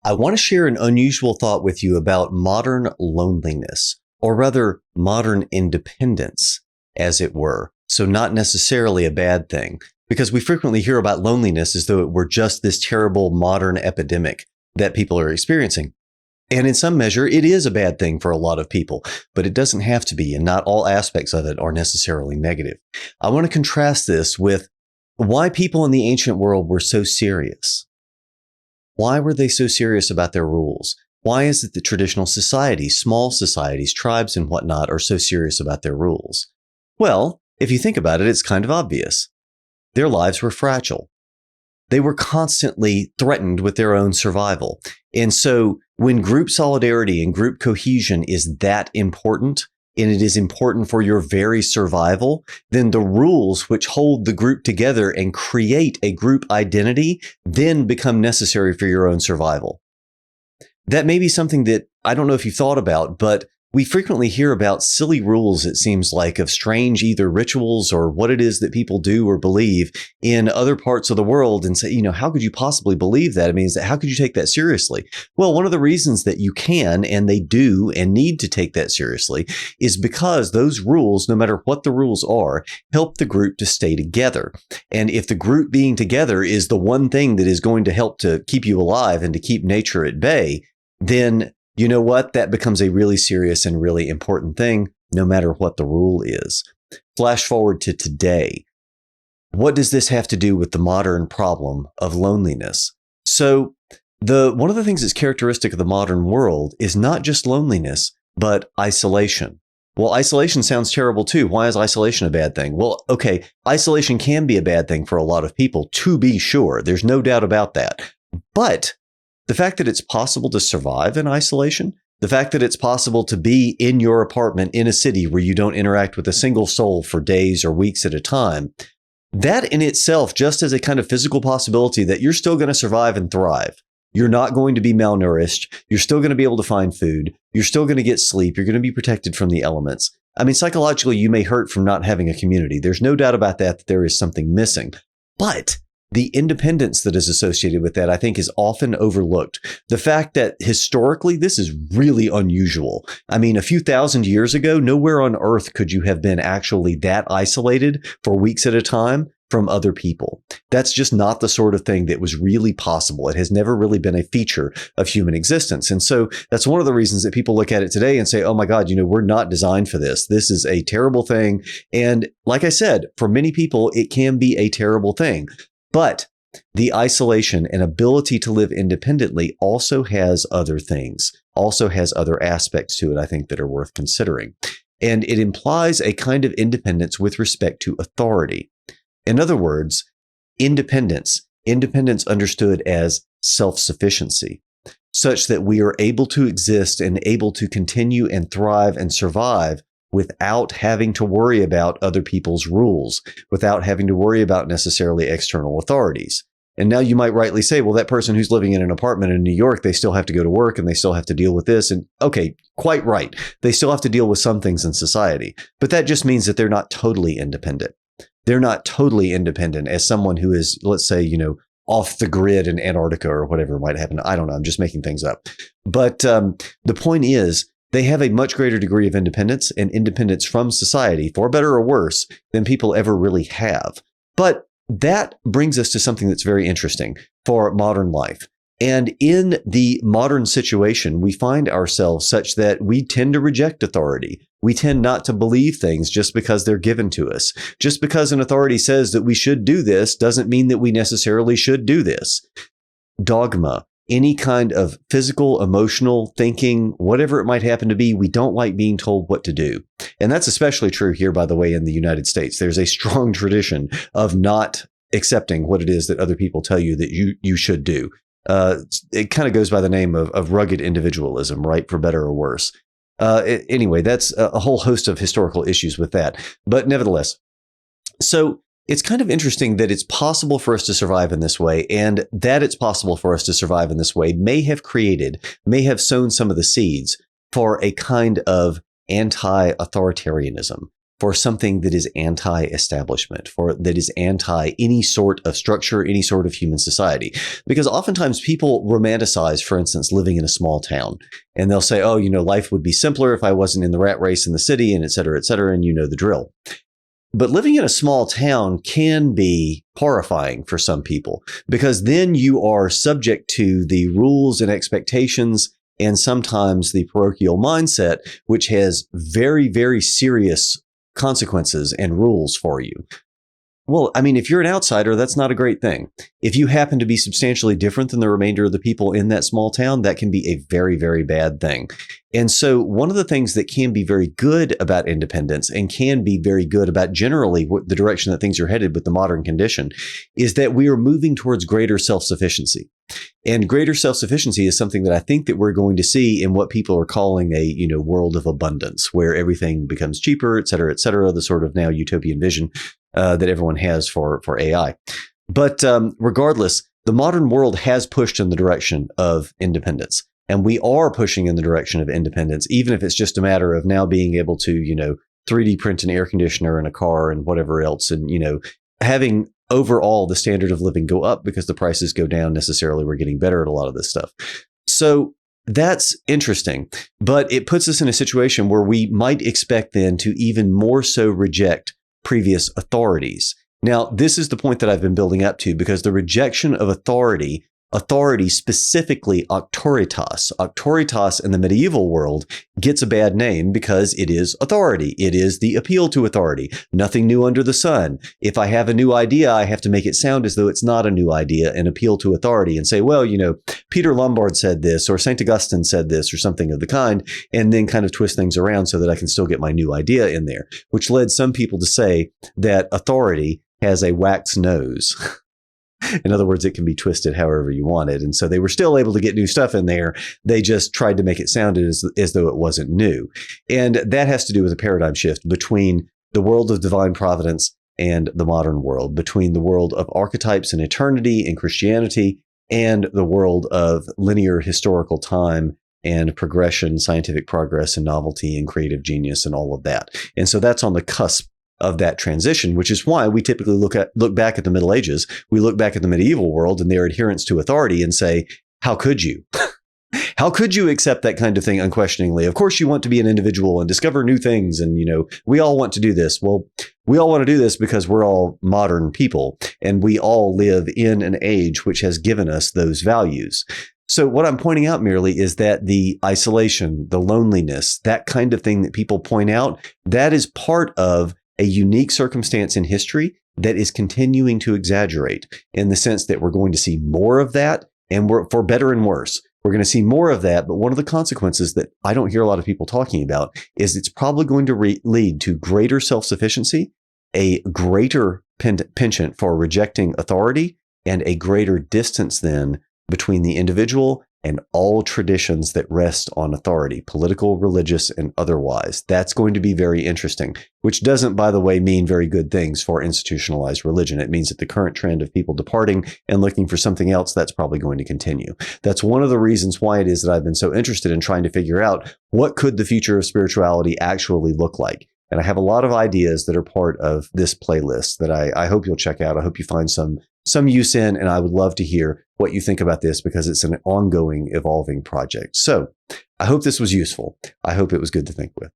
I want to share an unusual thought with you about modern loneliness, or rather modern independence, as it were. So not necessarily a bad thing, because we frequently hear about loneliness as though it were just this terrible modern epidemic that people are experiencing. And in some measure, it is a bad thing for a lot of people, but it doesn't have to be, and not all aspects of it are necessarily negative. I want to contrast this with why people in the ancient world were so serious. Why were they so serious about their rules? Why is it that traditional societies, small societies, tribes and whatnot are so serious about their rules? Well, if you think about it, it's kind of obvious. Their lives were fragile. They were constantly threatened with their own survival. And so when group solidarity and group cohesion is that important, and it is important for your very survival, then the rules which hold the group together and create a group identity then become necessary for your own survival. That may be something that I don't know if you've thought about, but we frequently hear about silly rules, it seems like, of strange either rituals or what it is that people do or believe in other parts of the world and say, how could you possibly believe that? I mean, how could you take that seriously? Well, one of the reasons that you can and they do and need to take that seriously is because those rules, no matter what the rules are, help the group to stay together. And if the group being together is the one thing that is going to help to keep you alive and to keep nature at bay, then you know what? That becomes a really serious and really important thing, no matter what the rule is. Flash forward to today. What does this have to do with the modern problem of loneliness? So one of the things that's characteristic of the modern world is not just loneliness, but isolation. Well, isolation sounds terrible too. Why is isolation a bad thing? Well, okay, isolation can be a bad thing for a lot of people, to be sure. There's no doubt about that. But the fact that it's possible to survive in isolation, the fact that it's possible to be in your apartment in a city where you don't interact with a single soul for days or weeks at a time, that in itself, just as a kind of physical possibility that you're still going to survive and thrive. You're not going to be malnourished. You're still going to be able to find food. You're still going to get sleep. You're going to be protected from the elements. I mean, psychologically, you may hurt from not having a community. There's no doubt about that there is something missing. But the independence that is associated with that, I think, is often overlooked. The fact that historically, this is really unusual. I mean, a few thousand years ago, nowhere on earth could you have been actually that isolated for weeks at a time from other people. That's just not the sort of thing that was really possible. It has never really been a feature of human existence. And so that's one of the reasons that people look at it today and say, oh my God, we're not designed for this. This is a terrible thing. And like I said, for many people, it can be a terrible thing. But the isolation and ability to live independently also has other things, also has other aspects to it, I think, that are worth considering. And it implies a kind of independence with respect to authority. In other words, independence understood as self-sufficiency, such that we are able to exist and able to continue and thrive and survive without having to worry about other people's rules, without having to worry about necessarily external authorities. And now you might rightly say, well, that person who's living in an apartment in New York, they still have to go to work and they still have to deal with this. And okay, quite right. They still have to deal with some things in society, but that just means that they're not totally independent. They're not totally independent as someone who is, let's say, off the grid in Antarctica or whatever might happen. I don't know. I'm just making things up. But the point is, they have a much greater degree of independence and independence from society, for better or worse, than people ever really have. But that brings us to something that's very interesting for modern life. And in the modern situation, we find ourselves such that we tend to reject authority. We tend not to believe things just because they're given to us. Just because an authority says that we should do this doesn't mean that we necessarily should do this. Dogma, any kind of physical, emotional thinking, whatever it might happen to be, we don't like being told what to do. And that's especially true here, by the way, in the United States. There's a strong tradition of not accepting what it is that other people tell you that you should do. It kind of goes by the name of rugged individualism, right? For better or worse. Anyway, that's a whole host of historical issues with that. But nevertheless, so it's kind of interesting that it's possible for us to survive in this way, and that it's possible for us to survive in this way may have sown some of the seeds for a kind of anti-authoritarianism, for something that is anti-establishment, that is anti any sort of structure, any sort of human society. Because oftentimes people romanticize, for instance, living in a small town. And they'll say, oh, life would be simpler if I wasn't in the rat race in the city, and et cetera, and you know the drill. But living in a small town can be horrifying for some people, because then you are subject to the rules and expectations and sometimes the parochial mindset, which has very, very serious consequences and rules for you. Well, I mean, if you're an outsider, that's not a great thing. If you happen to be substantially different than the remainder of the people in that small town, that can be a very, very bad thing. And so one of the things that can be very good about independence and can be very good about generally the direction that things are headed with the modern condition is that we are moving towards greater self-sufficiency. And greater self-sufficiency is something that I think that we're going to see in what people are calling a world of abundance, where everything becomes cheaper, et cetera, the sort of now utopian vision that everyone has for AI. But regardless, the modern world has pushed in the direction of independence. And we are pushing in the direction of independence, even if it's just a matter of now being able to, 3D print an air conditioner and a car and whatever else. And, having overall the standard of living go up because the prices go down necessarily. We're getting better at a lot of this stuff. So that's interesting. But it puts us in a situation where we might expect then to even more so reject previous authorities. Now, this is the point that I've been building up to, because the rejection of authority specifically auctoritas in the medieval world gets a bad name because it is authority. It is the appeal to authority. Nothing new under the sun. If I have a new idea, I have to make it sound as though it's not a new idea and appeal to authority and say, well, Peter Lombard said this, or St. Augustine said this, or something of the kind, and then kind of twist things around so that I can still get my new idea in there, which led some people to say that authority has a wax nose. In other words, it can be twisted however you want it. And so they were still able to get new stuff in there. They just tried to make it sound as though it wasn't new. And that has to do with a paradigm shift between the world of divine providence and the modern world, between the world of archetypes and eternity in Christianity and the world of linear historical time and progression, scientific progress and novelty and creative genius and all of that. And so that's on the cusp of that transition, which is why we typically look back at the Middle Ages. We look back at the medieval world and their adherence to authority and say, how could you? How could you accept that kind of thing unquestioningly? Of course, you want to be an individual and discover new things. And, we all want to do this. Well, we all want to do this because we're all modern people and we all live in an age which has given us those values. So what I'm pointing out merely is that the isolation, the loneliness, that kind of thing that people point out, that is part of a unique circumstance in history that is continuing to exaggerate, in the sense that we're going to see more of that, and we're for better and worse. We're going to see more of that. But one of the consequences that I don't hear a lot of people talking about is it's probably going to lead to greater self-sufficiency, a greater penchant for rejecting authority, and a greater distance then between the individual and all traditions that rest on authority, political, religious, and otherwise. That's going to be very interesting, which doesn't, by the way, mean very good things for institutionalized religion. It means that the current trend of people departing and looking for something else, that's probably going to continue. That's one of the reasons why it is that I've been so interested in trying to figure out what could the future of spirituality actually look like. And I have a lot of ideas that are part of this playlist that I hope you'll check out. I hope you find some use in, and I would love to hear what you think about this, because it's an ongoing, evolving project. So I hope this was useful. I hope it was good to think with.